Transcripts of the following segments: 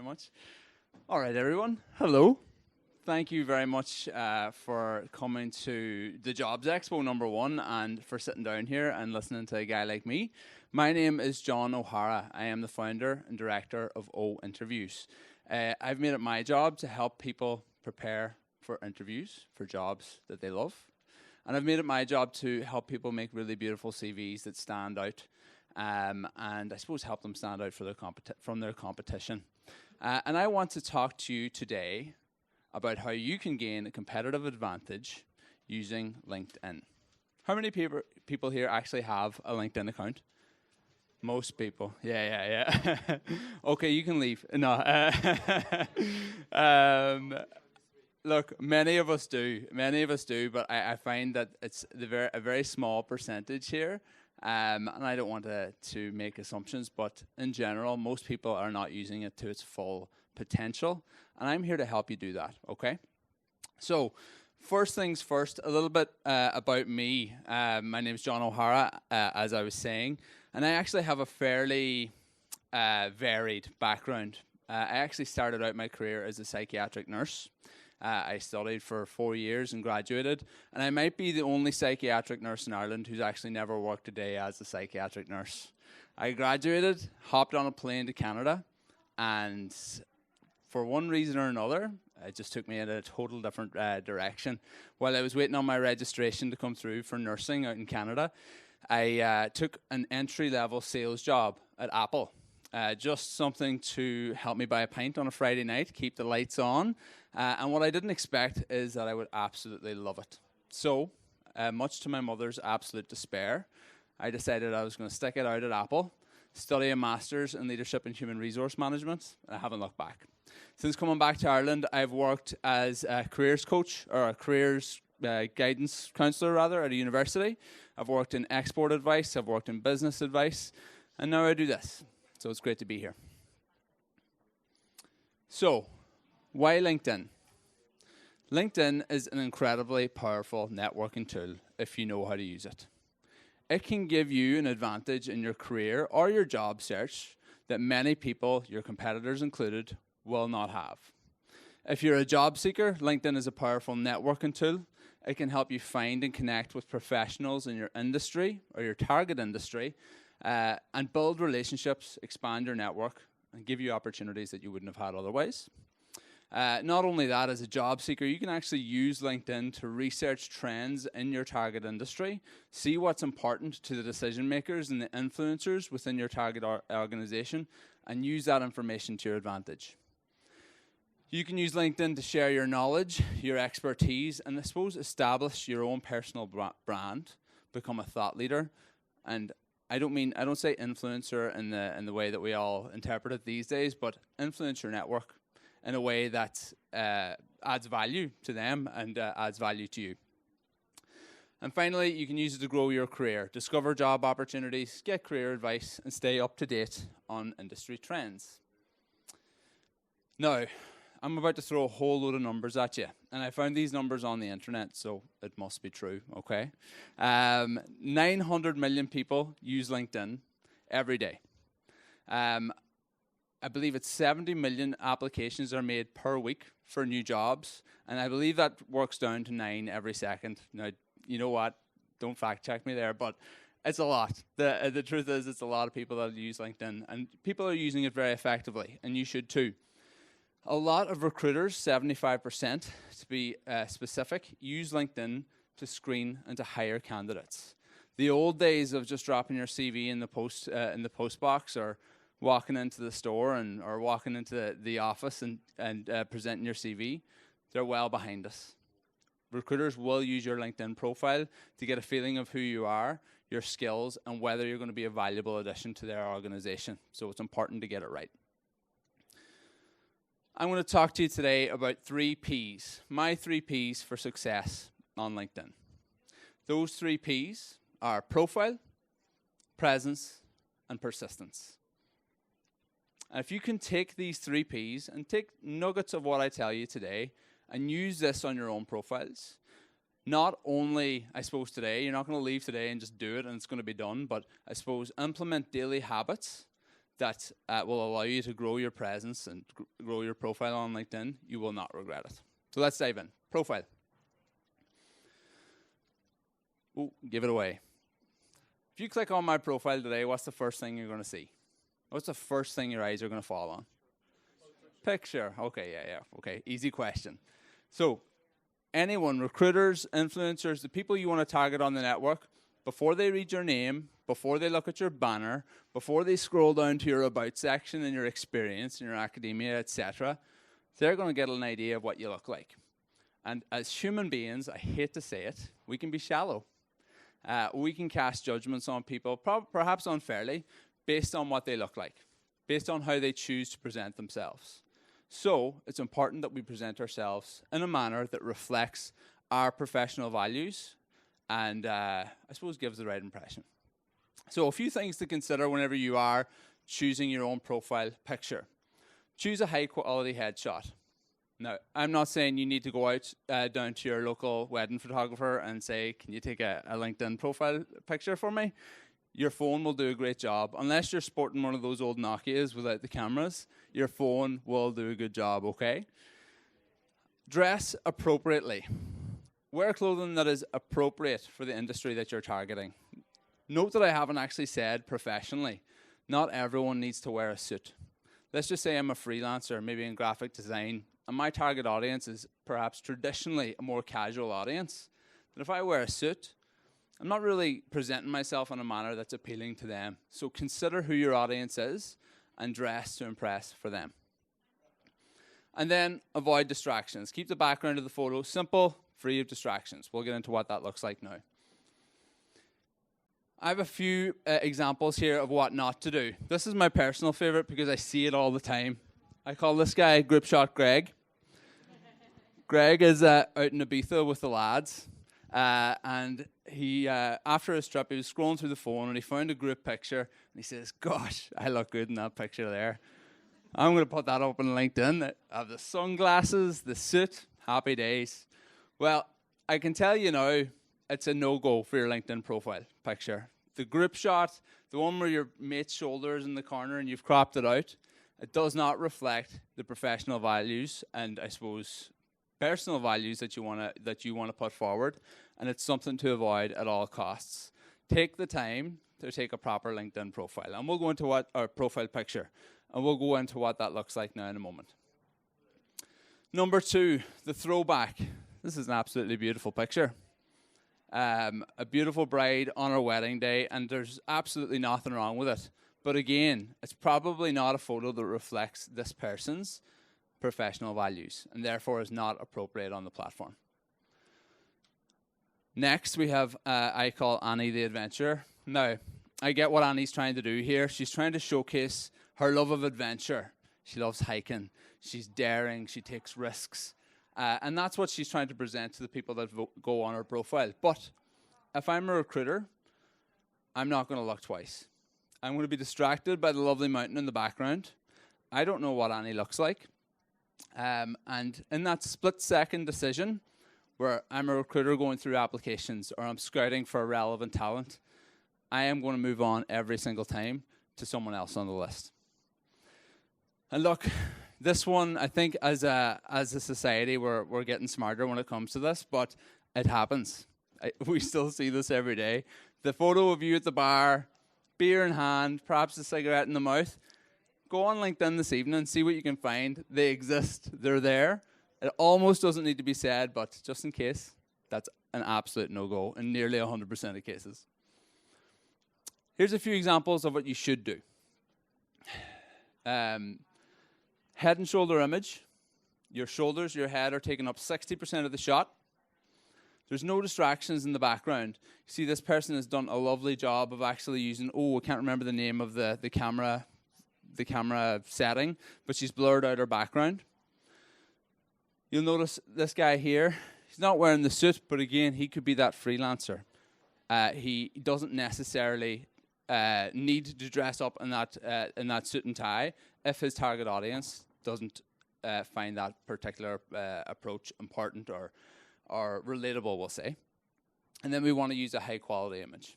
much. All right, everyone. Hello. Thank you very much for coming to the Jobs Expo #1 and for sitting down here and listening to a guy like me. My name is John O'Hara. I am the founder and director of O Interviews. I've made it my job to help people prepare for interviews for jobs that they love. And I've made it my job to help people make really beautiful CVs that stand out and I suppose help them stand out for from their competition. And I want to talk to you today about how you can gain a competitive advantage using LinkedIn. How many people here actually have a LinkedIn account? Most people. Yeah. Okay, you can leave. No. Look, many of us do, but I find that it's a very small percentage here. And I don't want to make assumptions, but in general, most people are not using it to its full potential. And I'm here to help you do that, okay? So, first things first, a little bit about me. My name is John O'Hara, as I was saying, and I actually have a fairly varied background. I actually started out my career as a psychiatric nurse. I studied for 4 years and graduated, and I might be the only psychiatric nurse in Ireland who's actually never worked a day as a psychiatric nurse. I graduated, hopped on a plane to Canada, and for one reason or another, it just took me in a total different direction. While I was waiting on my registration to come through for nursing out in Canada, I took an entry-level sales job at Apple. Just something to help me buy a pint on a Friday night, keep the lights on. And what I didn't expect is that I would absolutely love it. So, much to my mother's absolute despair, I decided I was going to stick it out at Apple, study a master's in leadership and human resource management, and I haven't looked back. Since coming back to Ireland, I've worked as a careers coach, or a careers guidance counsellor rather, at a university. I've worked in export advice, I've worked in business advice, and now I do this. So it's great to be here. So, why LinkedIn? LinkedIn is an incredibly powerful networking tool if you know how to use it. It can give you an advantage in your career or your job search that many people, your competitors included, will not have. If you're a job seeker, LinkedIn is a powerful networking tool. It can help you find and connect with professionals in your industry or your target industry and build relationships, expand your network, and give you opportunities that you wouldn't have had otherwise. Not only that, as a job seeker, you can actually use LinkedIn to research trends in your target industry, see what's important to the decision makers and the influencers within your target organization, and use that information to your advantage. You can use LinkedIn to share your knowledge, your expertise, and I suppose establish your own personal brand, become a thought leader, and I don't say influencer in the way that we all interpret it these days, but influence your network in a way that adds value to them and adds value to you. And finally, you can use it to grow your career, discover job opportunities, get career advice, and stay up to date on industry trends. Now, I'm about to throw a whole load of numbers at you, and I found these numbers on the internet, so it must be true, okay? 900 million people use LinkedIn every day. I believe it's 70 million applications are made per week for new jobs, and I believe that works down to 9 every second. Now, you know what? Don't fact check me there, but it's a lot. The truth is it's a lot of people that use LinkedIn, and people are using it very effectively, and you should too. A lot of recruiters, 75% to be specific, use LinkedIn to screen and to hire candidates. The old days of just dropping your CV in the post box, or walking into the store or walking into the office and presenting your CV, they're well behind us. Recruiters will use your LinkedIn profile to get a feeling of who you are, your skills, and whether you're going to be a valuable addition to their organization. So it's important to get it right. I'm going to talk to you today about 3 Ps, my 3 Ps for success on LinkedIn. Those 3 Ps are profile, presence, and persistence. And if you can take these 3 Ps and take nuggets of what I tell you today and use this on your own profiles, not only, I suppose today, you're not going to leave today and just do it and it's going to be done, but I suppose implement daily habits that will allow you to grow your presence and grow your profile on LinkedIn, you will not regret it. So let's dive in. Profile. Oh, give it away. If you click on my profile today, what's the first thing you're going to see? What's the first thing your eyes are going to fall on? Picture. Okay, yeah. Okay, easy question. So anyone, recruiters, influencers, the people you want to target on the network, before they read your name, before they look at your banner, before they scroll down to your about section and your experience and your academia, etc., they're going to get an idea of what you look like. And as human beings, I hate to say it, we can be shallow. We can cast judgments on people, perhaps unfairly, based on what they look like, based on how they choose to present themselves. So it's important that we present ourselves in a manner that reflects our professional values and I suppose gives the right impression. So a few things to consider whenever you are choosing your own profile picture. Choose a high quality headshot. Now, I'm not saying you need to go out down to your local wedding photographer and say, can you take a LinkedIn profile picture for me? Your phone will do a great job. Unless you're sporting one of those old Nokias without the cameras, your phone will do a good job, okay? Dress appropriately. Wear clothing that is appropriate for the industry that you're targeting. Note that I haven't actually said professionally. Not everyone needs to wear a suit. Let's just say I'm a freelancer, maybe in graphic design, and my target audience is perhaps traditionally a more casual audience. But if I wear a suit, I'm not really presenting myself in a manner that's appealing to them. So consider who your audience is and dress to impress for them. And then avoid distractions. Keep the background of the photo simple, free of distractions. We'll get into what that looks like now. I have a few examples here of what not to do. This is my personal favorite because I see it all the time. I call this guy Grip Shot Greg. Greg is out in Ibiza with the lads. And he, after his trip, he was scrolling through the phone and he found a group picture. And he says, gosh, I look good in that picture there. I'm going to put that up on LinkedIn. I have the sunglasses, the suit, happy days. Well, I can tell you now, it's a no-go for your LinkedIn profile picture. The group shot, the one where your mate's shoulder's in the corner and you've cropped it out, it does not reflect the professional values and I suppose personal values that you want to put forward, and it's something to avoid at all costs. Take the time to take a proper LinkedIn profile, and we'll go into what our profile picture, and we'll go into what that looks like now in a moment. Number 2, the throwback. This is an absolutely beautiful picture. A beautiful bride on her wedding day, and there's absolutely nothing wrong with it. But again, it's probably not a photo that reflects this person's professional values, and therefore is not appropriate on the platform. Next, we have, I call Annie the Adventurer. Now, I get what Annie's trying to do here. She's trying to showcase her love of adventure. She loves hiking. She's daring. She takes risks. And that's what she's trying to present to the people that go on her profile. But if I'm a recruiter, I'm not going to look twice. I'm going to be distracted by the lovely mountain in the background. I don't know what Annie looks like. And in that split-second decision where I'm a recruiter going through applications or I'm scouting for a relevant talent, I am going to move on every single time to someone else on the list. And look, this one, I think as a society, we're getting smarter when it comes to this, but it happens. We still see this every day. The photo of you at the bar, beer in hand, perhaps a cigarette in the mouth. Go on LinkedIn this evening and see what you can find. They exist. They're there. It almost doesn't need to be said, but just in case, that's an absolute no-go in nearly 100% of cases. Here's a few examples of what you should do. Head and shoulder image. Your shoulders, your head are taking up 60% of the shot. There's no distractions in the background. You see, this person has done a lovely job of actually using, I can't remember the name of the camera setting, but she's blurred out her background. You'll notice this guy here, he's not wearing the suit, but again, he could be that freelancer. He doesn't necessarily need to dress up in that suit and tie if his target audience doesn't find that particular approach important or relatable, we'll say. And then we want to use a high quality image.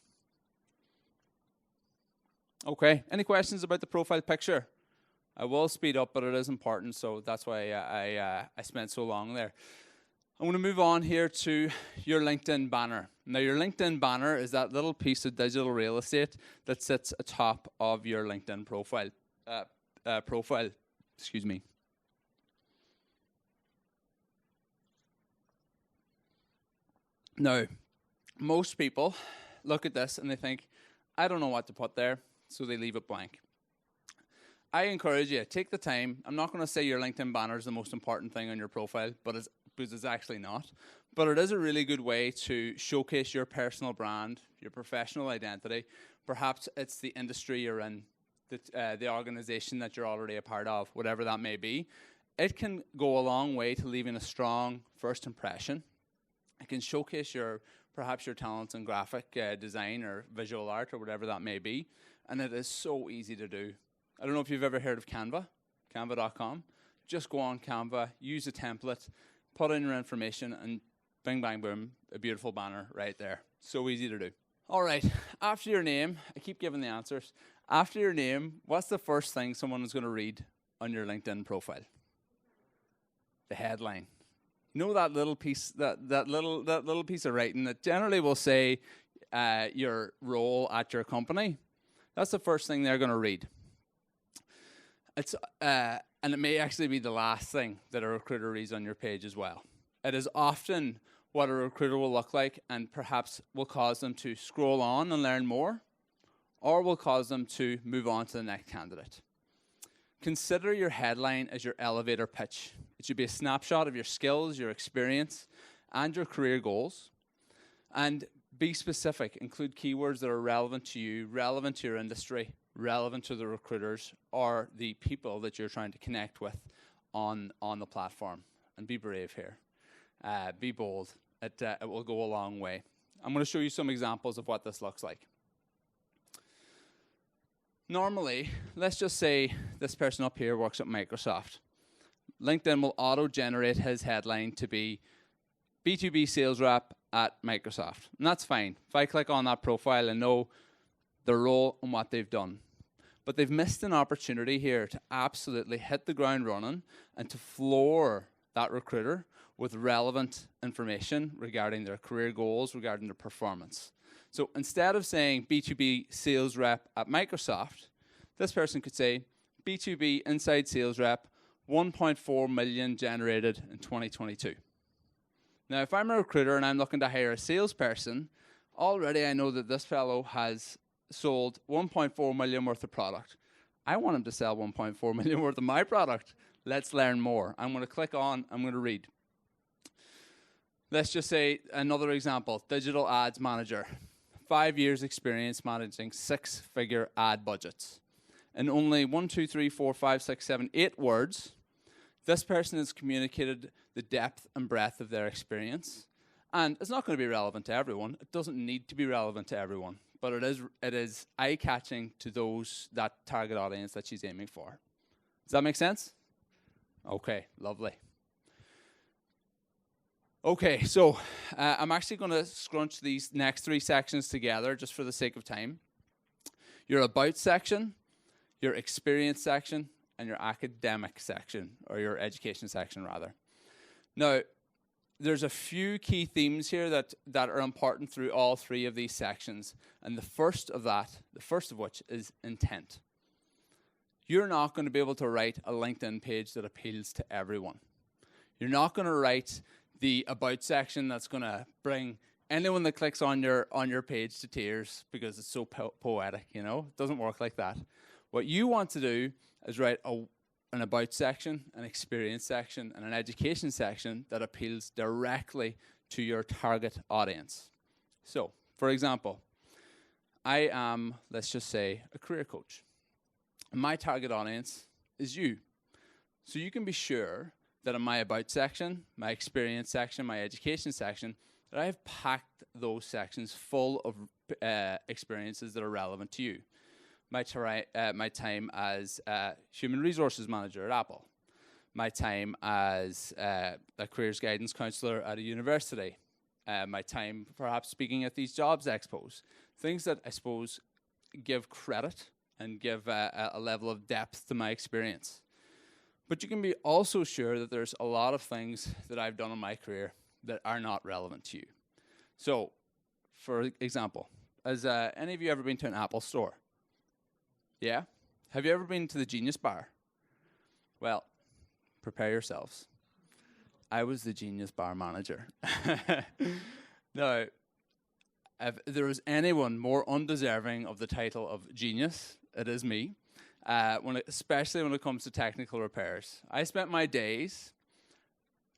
Okay, any questions about the profile picture? I will speed up, but it is important, so that's why I spent so long there. I'm going to move on here to your LinkedIn banner. Now, your LinkedIn banner is that little piece of digital real estate that sits atop of your LinkedIn profile. Excuse me. Now, most people look at this and they think, I don't know what to put there, so they leave it blank. I encourage you, take the time. I'm not going to say your LinkedIn banner is the most important thing on your profile, because it's actually not. But it is a really good way to showcase your personal brand, your professional identity. Perhaps it's the industry you're in, the organization that you're already a part of, whatever that may be. It can go a long way to leaving a strong first impression. It can showcase perhaps your talents in graphic design or visual art or whatever that may be. And it is so easy to do. I don't know if you've ever heard of Canva, canva.com. Just go on Canva, use a template, put in your information, and bing, bang, boom, a beautiful banner right there. So easy to do. All right, after your name, I keep giving the answers. After your name, what's the first thing someone is going to read on your LinkedIn profile? The headline. You know that little piece, that little piece of writing that generally will say your role at your company? That's the first thing they're going to read. It's and it may actually be the last thing that a recruiter reads on your page as well. It is often what a recruiter will look like, and perhaps will cause them to scroll on and learn more, or will cause them to move on to the next candidate. Consider your headline as your elevator pitch. It should be a snapshot of your skills, your experience, and your career goals. And be specific. Include keywords that are relevant to you, relevant to your industry, relevant to the recruiters or the people that you're trying to connect with on the platform. And be brave here. Be bold. It will go a long way. I'm going to show you some examples of what this looks like. Normally, let's just say this person up here works at Microsoft. LinkedIn will auto-generate his headline to be B2B sales rep at Microsoft. And that's fine. If I click on that profile, I know their role and what they've done. But they've missed an opportunity here to absolutely hit the ground running and to floor that recruiter with relevant information regarding their career goals, regarding their performance. So instead of saying B2B sales rep at Microsoft, this person could say B2B inside sales rep, 1.4 million generated in 2022. Now, if I'm a recruiter and I'm looking to hire a salesperson, already I know that this fellow has sold 1.4 million worth of product. I want him to sell 1.4 million worth of my product. Let's learn more. I'm going to click on, I'm going to read. Let's just say another example, digital ads manager. 5 years experience managing 6-figure ad budgets. In only 1, 2, 3, 4, 5, 6, 7, 8 words, this person has communicated the depth and breadth of their experience. And it's not going to be relevant to everyone. It doesn't need to be relevant to everyone. But it is eye-catching to that target audience that she's aiming for. Does that make sense? Okay, lovely. Okay, so I'm actually going to scrunch these next 3 sections together just for the sake of time. Your about section, your experience section, and your academic section, or your education section rather. Now, there's a few key themes here that are important through all 3 of these sections. And the first of which is intent. You're not going to be able to write a LinkedIn page that appeals to everyone. You're not going to write the about section that's going to bring anyone that clicks on your page to tears because it's so poetic, you know? It doesn't work like that. What you want to do is write an about section, an experience section, and an education section that appeals directly to your target audience. So, for example, I am, let's just say, a career coach. My target audience is you. So you can be sure that in my about section, my experience section, my education section, that I have packed those sections full of experiences that are relevant to you. My time as human resources manager at Apple. My time as a careers guidance counsellor at a university. My time perhaps speaking at these Jobs Expos. Things that I suppose give credit and give a level of depth to my experience. But you can be also sure that there's a lot of things that I've done in my career that are not relevant to you. So, for example, has any of you ever been to an Apple store? Yeah? Have you ever been to the Genius Bar? Well, prepare yourselves. I was the Genius Bar manager. Now, if there is anyone more undeserving of the title of genius, it is me, especially when it comes to technical repairs. I spent my days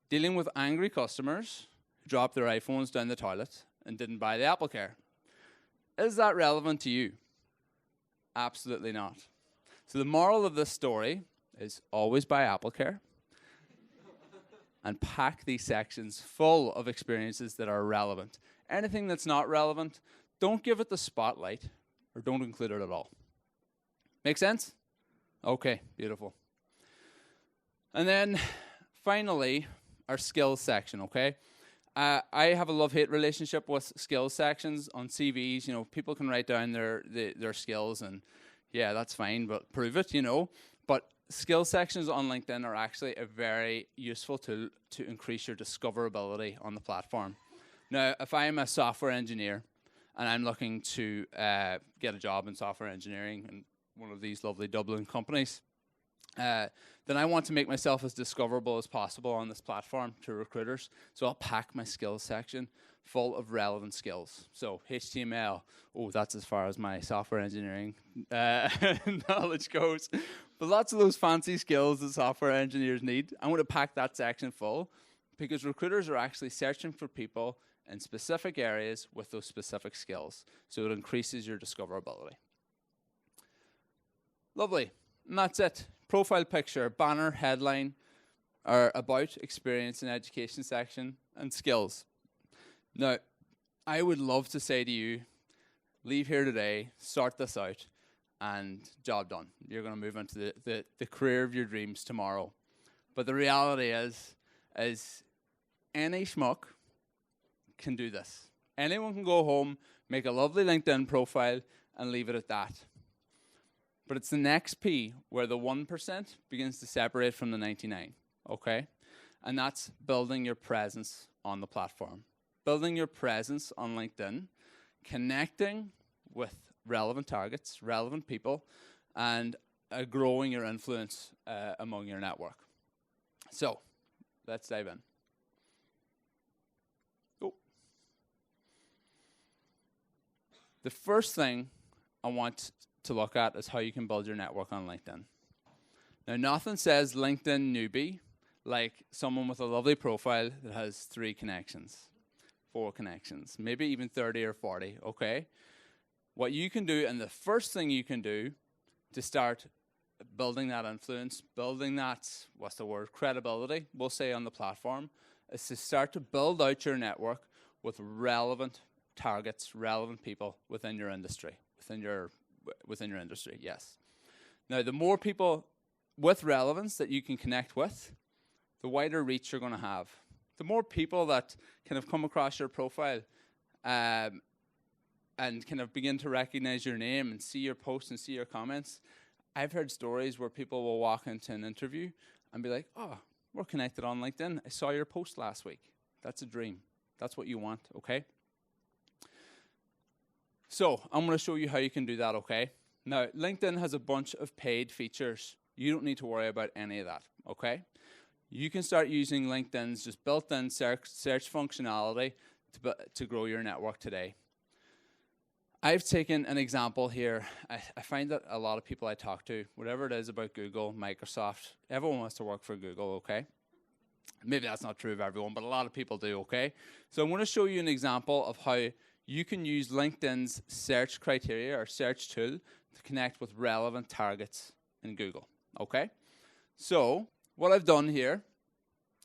dealing with angry customers who dropped their iPhones down the toilet and didn't buy the Apple Care. Is that relevant to you? Absolutely not. So the moral of this story is always buy Apple Care and pack these sections full of experiences that are relevant. Anything that's not relevant, don't give it the spotlight or don't include it at all. Make sense? Okay, beautiful. And then finally, our skills section, okay? I have a love-hate relationship with skills sections on CVs. You know, people can write down their skills and yeah, that's fine, but prove it, you know. But skill sections on LinkedIn are actually a very useful tool to increase your discoverability on the platform. Now, if I'm a software engineer and I'm looking to get a job in software engineering in one of these lovely Dublin companies, then I want to make myself as discoverable as possible on this platform to recruiters. So I'll pack my skills section full of relevant skills. So HTML, that's as far as my software engineering knowledge goes. But lots of those fancy skills that software engineers need, I'm going to pack that section full because recruiters are actually searching for people in specific areas with those specific skills. So it increases your discoverability. Lovely. And that's it. Profile picture, banner, headline, our about, experience, and education section, and skills. Now, I would love to say to you, leave here today, sort this out, and job done. You're going to move into the career of your dreams tomorrow. But the reality is any schmuck can do this. Anyone can go home, make a lovely LinkedIn profile, and leave it at that. But it's the next P where the 1% begins to separate from the 99, okay? And that's building your presence on the platform. Building your presence on LinkedIn, connecting with relevant targets, relevant people, and growing your influence among your network. So, let's dive in. The first thing I want to look at is how you can build your network on LinkedIn. Now, nothing says LinkedIn newbie like someone with a lovely profile that has 3 connections, 4 connections, maybe even 30 or 40, okay? What you can do, and the first thing you can do to start building that influence, building that, credibility, we'll say on the platform, is to start to build out your network with relevant targets, relevant people within your industry, within your industry, yes. Now, the more people with relevance that you can connect with, the wider reach you're going to have. The more people that kind of come across your profile and kind of begin to recognize your name and see your posts and see your comments. I've heard stories where people will walk into an interview and be like, oh, we're connected on LinkedIn. I saw your post last week. That's a dream. That's what you want, okay? So I'm going to show you how you can do that, okay? Now, LinkedIn has a bunch of paid features. You don't need to worry about any of that, okay? You can start using LinkedIn's just built-in search functionality to grow your network today. I've taken an example here. I find that a lot of people I talk to, whatever it is about Google, Microsoft, everyone wants to work for Google, okay? Maybe that's not true of everyone, but a lot of people do, okay? So I'm going to show you an example of how you can use LinkedIn's search criteria or search tool to connect with relevant targets in Google, okay? So what I've done here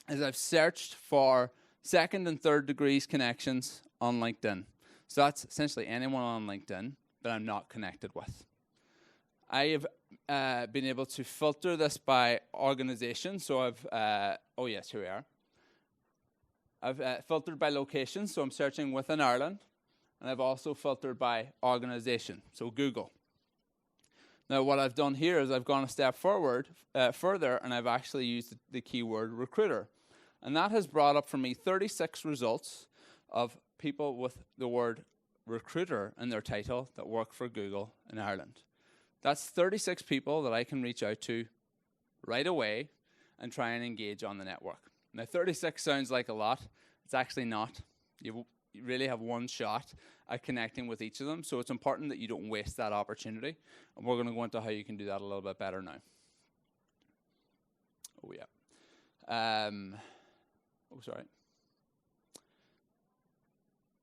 is I've searched for 2nd and 3rd degrees connections on LinkedIn. So that's essentially anyone on LinkedIn that I'm not connected with. I have been able to filter this by organization. So I've, here we are. I've filtered by location, so I'm searching within Ireland. And I've also filtered by organization, so Google. Now, what I've done here is I've gone a step forward, further, and I've actually used the keyword recruiter. And that has brought up for me 36 results of people with the word recruiter in their title that work for Google in Ireland. That's 36 people that I can reach out to right away and try and engage on the network. Now, 36 sounds like a lot. It's actually not. You really have one shot at connecting with each of them, so it's important that you don't waste that opportunity. And we're going to go into how you can do that a little bit better now. Oh, yeah. Sorry.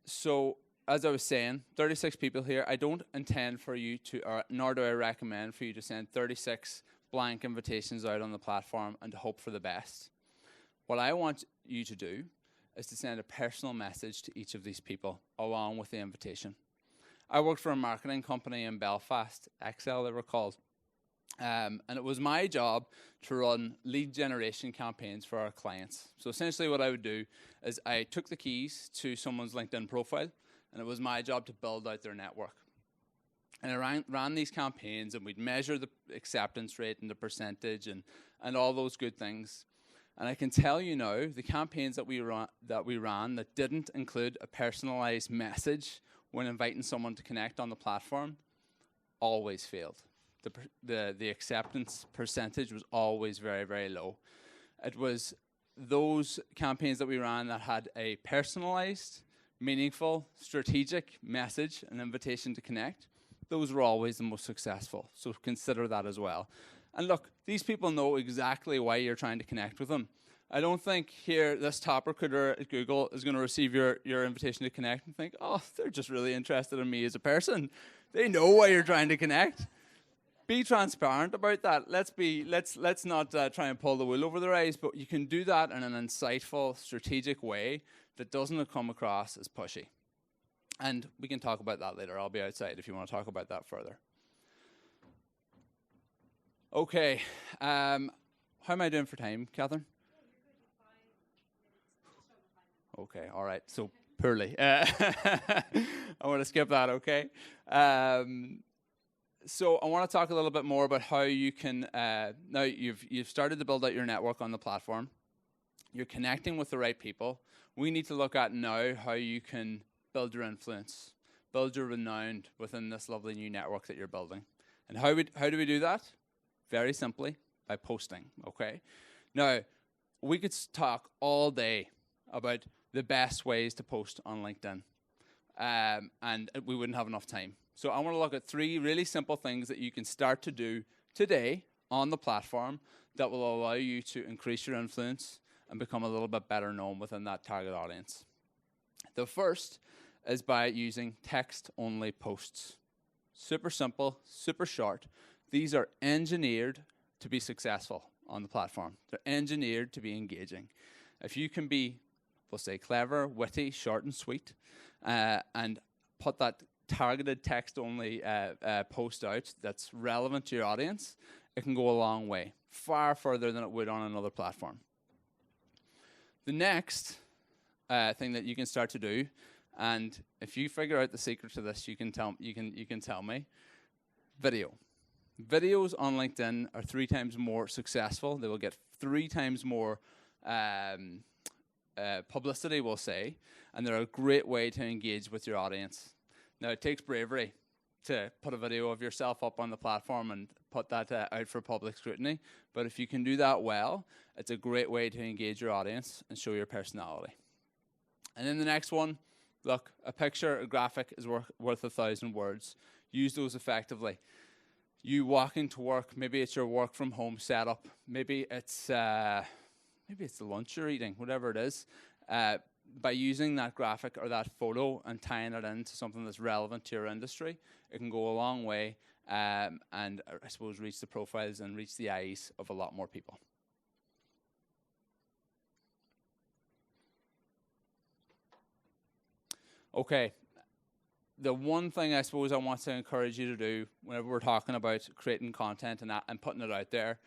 So, as I was saying, 36 people here. I don't intend for you to, or nor do I recommend for you to send 36 blank invitations out on the platform and to hope for the best. What I want you to do is to send a personal message to each of these people along with the invitation. I worked for a marketing company in Belfast, Excel they were called, and it was my job to run lead generation campaigns for our clients. So essentially what I would do is I took the keys to someone's LinkedIn profile, and it was my job to build out their network. And I ran these campaigns, and we'd measure the acceptance rate and the percentage and all those good things. And I can tell you now, the campaigns that we ran that didn't include a personalized message when inviting someone to connect on the platform always failed. The acceptance percentage was always very, very low. It was those campaigns that we ran that had a personalized, meaningful, strategic message, an invitation to connect. Those were always the most successful. So consider that as well. And look, these people know exactly why you're trying to connect with them. I don't think here this top recruiter at Google is going to receive your invitation to connect and think, oh, they're just really interested in me as a person. They know why you're trying to connect. Be transparent about that. Let's not try and pull the wool over their eyes, but you can do that in an insightful, strategic way that doesn't come across as pushy. And we can talk about that later. I'll be outside if you want to talk about that further. Okay, how am I doing for time, Catherine? Okay, all right, so poorly. I want to skip that, okay? So I want to talk a little bit more about how you can, now you've started to build out your network on the platform. You're connecting with the right people. We need to look at now how you can build your influence, build your renown within this lovely new network that you're building. And how do we do that? Very simply, by posting, okay? Now, we could talk all day about the best ways to post on LinkedIn, and we wouldn't have enough time. So I want to look at 3 really simple things that you can start to do today on the platform that will allow you to increase your influence and become a little bit better known within that target audience. The first is by using text-only posts. Super simple, super short. These are engineered to be successful on the platform. They're engineered to be engaging. If you can be, we'll say, clever, witty, short and sweet, and put that targeted text-only post out that's relevant to your audience, it can go a long way, far further than it would on another platform. The next thing that you can start to do, and if you figure out the secret to this, you can tell me. Video. Videos on LinkedIn are 3 times more successful. They will get 3 times more publicity, we'll say, and they're a great way to engage with your audience. Now, it takes bravery to put a video of yourself up on the platform and put that out for public scrutiny, but if you can do that well, it's a great way to engage your audience and show your personality. And then the next one, look, a picture, a graphic is worth 1,000 words. Use those effectively. You walking to work, maybe it's your work from home setup, maybe it's the lunch you're eating, whatever it is. By using that graphic or that photo and tying it into something that's relevant to your industry, it can go a long way and I suppose reach the profiles and reach the eyes of a lot more people. Okay, the one thing I suppose I want to encourage you to do whenever we're talking about creating content and putting it out there,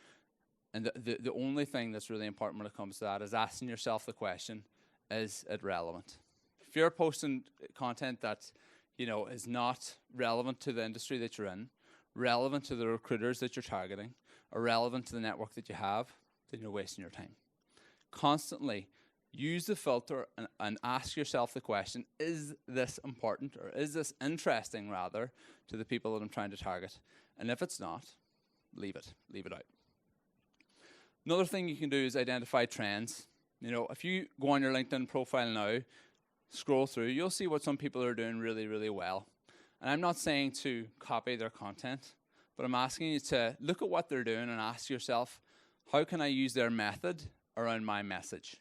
and the only thing that's really important when it comes to that is asking yourself the question, is it relevant? If you're posting content that is not relevant to the industry that you're in, relevant to the recruiters that you're targeting, or relevant to the network that you have, then you're wasting your time. Constantly use the filter and ask yourself the question, is this important, or is this interesting rather to the people that I'm trying to target? And if it's not, leave it out. Another thing you can do is identify trends. You know, if you go on your LinkedIn profile now, scroll through, you'll see what some people are doing really, really well. And I'm not saying to copy their content, but I'm asking you to look at what they're doing and ask yourself, how can I use their method around my message?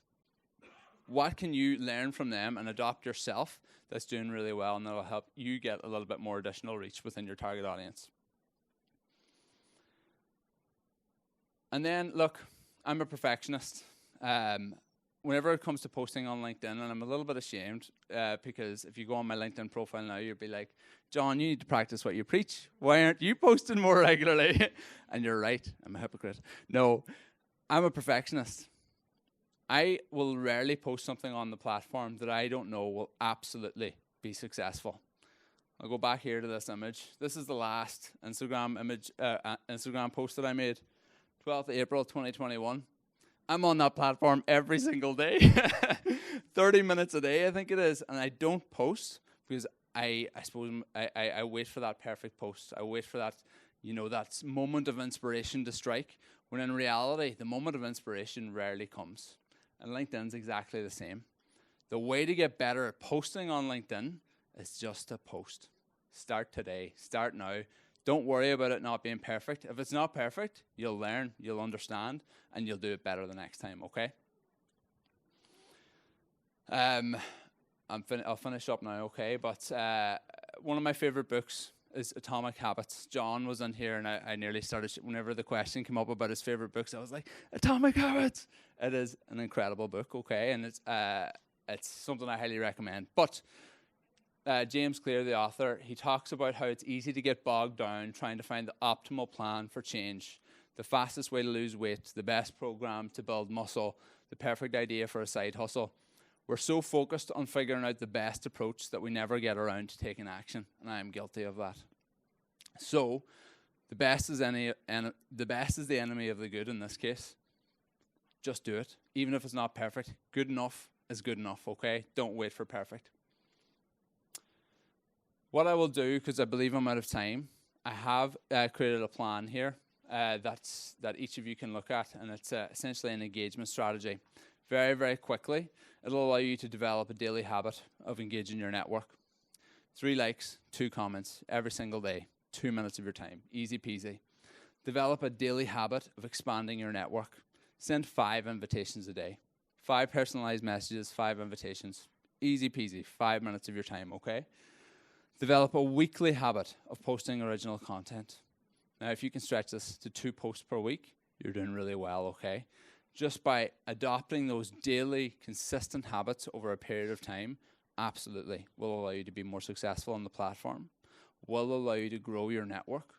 What can you learn from them and adopt yourself that's doing really well, and that'll help you get a little bit more additional reach within your target audience? And then, look, I'm a perfectionist. Whenever it comes to posting on LinkedIn, and I'm a little bit ashamed because if you go on my LinkedIn profile now, you'll be like, John, you need to practice what you preach. Why aren't you posting more regularly? And you're right, I'm a hypocrite. No, I'm a perfectionist. I will rarely post something on the platform that I don't know will absolutely be successful. I'll go back here to this image. This is the last Instagram post that I made, 12th April 2021. I'm on that platform every single day, 30 minutes a day, I think it is, and I don't post because I suppose I wait for that perfect post. I wait for that, you know, that moment of inspiration to strike, when in reality, the moment of inspiration rarely comes. And LinkedIn's exactly the same. The way to get better at posting on LinkedIn is just to post. Start today, start now. Don't worry about it not being perfect. If it's not perfect, you'll learn, you'll understand, and you'll do it better the next time, okay? I'll finish up now, okay? But one of my favorite books is Atomic Habits. John was in here, and I nearly started, whenever the question came up about his favorite books, I was like, Atomic Habits! It is an incredible book, okay? And it's something I highly recommend. But James Clear, the author, he talks about how it's easy to get bogged down trying to find the optimal plan for change, the fastest way to lose weight, the best program to build muscle, the perfect idea for a side hustle. We're so focused on figuring out the best approach that we never get around to taking action, and I am guilty of that. So, the best is the enemy of the good in this case. Just do it, even if it's not perfect. Good enough is good enough, okay? Don't wait for perfect. What I will do, because I believe I'm out of time, I have created a plan here that each of you can look at, and it's essentially an engagement strategy. Very, very quickly, it'll allow you to develop a daily habit of engaging your network. 3 likes, 2 comments every single day, 2 minutes of your time, easy peasy. Develop a daily habit of expanding your network. Send 5 invitations a day, 5 personalized messages, 5 invitations, easy peasy, 5 minutes of your time, okay? Develop a weekly habit of posting original content. Now, if you can stretch this to 2 posts per week, you're doing really well, okay? Just by adopting those daily, consistent habits over a period of time, absolutely will allow you to be more successful on the platform, will allow you to grow your network,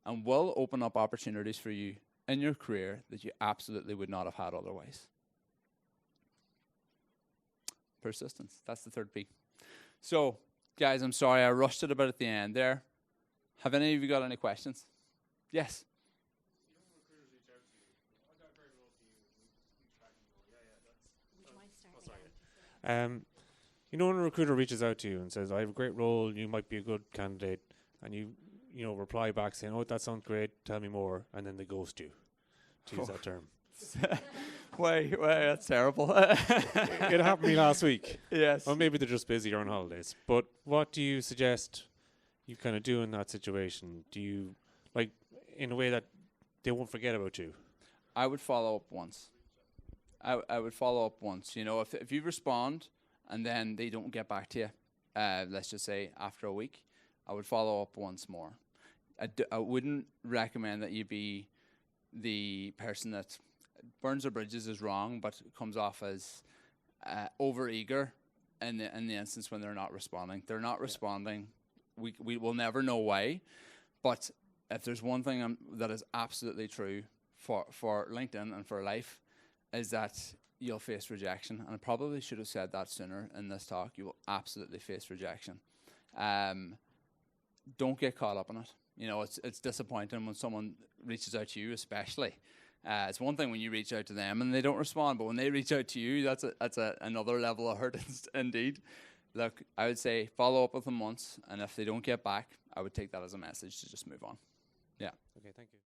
and will open up opportunities for you in your career that you absolutely would not have had otherwise. Persistence, that's the 3rd P. So, guys, I'm sorry, I rushed it a bit at the end there. Have any of you got any questions? Yes? You know, when a recruiter reaches out to you and says, I have a great role, you might be a good candidate, and you reply back saying, oh, that sounds great, tell me more, and then they ghost you, to use that term. Why, that's terrible. It happened to me last week. Yes. Well, maybe they're just busy or on holidays. But what do you suggest you kind of do in that situation? Do you, like, in a way that they won't forget about you? I would follow up once. I would follow up once. You know, if you respond and then they don't get back to you, let's just say after a week, I would follow up once more. I wouldn't recommend that you be the person that burns the bridges is wrong, but comes off as over-eager in the instance when they're not responding. They're not responding. We will never know why, but if there's one thing that is absolutely true for LinkedIn and for life, is that you'll face rejection. And I probably should have said that sooner in this talk. You will absolutely face rejection. Don't get caught up in it. You know, it's disappointing when someone reaches out to you, especially. It's one thing when you reach out to them and they don't respond, but when they reach out to you, that's another level of hurt indeed. Look, I would say follow up with them once, and if they don't get back, I would take that as a message to just move on. Yeah. Okay, thank you.